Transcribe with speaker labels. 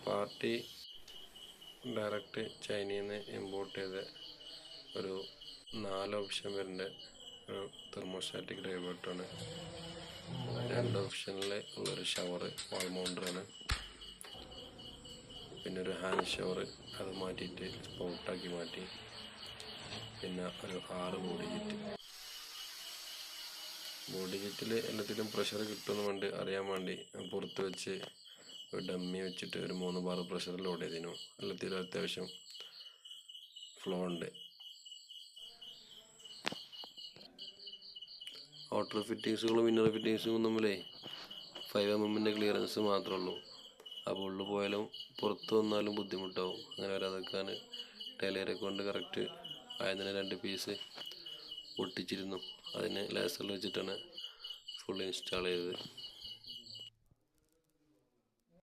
Speaker 1: Party direct ചൈനയിൽ നിന്ന് import ചെയ്ത ഒരു 4 ഓപ്ഷൻ വരുന്ന ഒരു തെർമോസ്റ്റാറ്റിക് ഡൈവേർട്ടാണ്. 2 ഓപ്ഷനിൽ ഉള്ളൊരു ഷവർ വാൾ മൗണ്ടറാണ്. പിന്നെ ഒരു ഹാൻഡ് ഷവർ അത് മാറ്റിയിട്ട് സ്പൗട്ടാക്കി മാറ്റി. പിന്നെ ഒരു 6 ബോഡി കിറ്റിൽ എല്ലാത്തിലും പ്രഷർ കിട്ടുമെന്ന് വേണ്ടി അറിയാൻ വേണ്ടി പുറത്ത് വെച്ച് ഒരു ഡമ്മി വെച്ചിട്ട് ഒരു 3 ബാർ പ്രഷർ ലോഡ് ചെയ്തിരുന്നു. എല്ലാത്തിലും അത്യാവശ്യം ഫ്ലോ ഉണ്ട്. ഔട്ടർ ഫിറ്റിങ്സുകളും ഇന്നർ ഫിറ്റിങ്സും തമ്മിലേ 5 mm ക്ലിയറൻസ് മാത്രമേ ഉള്ളൂ. അപ്പോൾ ഉള്ളിൽ പോയാലും പുറത്ത് വന്നാലും ബുദ്ധിമുട്ടാവും. അങ്ങനെ വരാതെക്കാൻ ടൈലറെ കൊണ്ട് കറക്റ്റ് ആയതിനെ 2 പീസ് ഒട്ടിച്ചിരുന്നു. അതിനെ ലേസറിൽ വെച്ചിട്ടാണ് ഫുൾ ഇൻസ്റ്റാൾ ചെയ്തത്.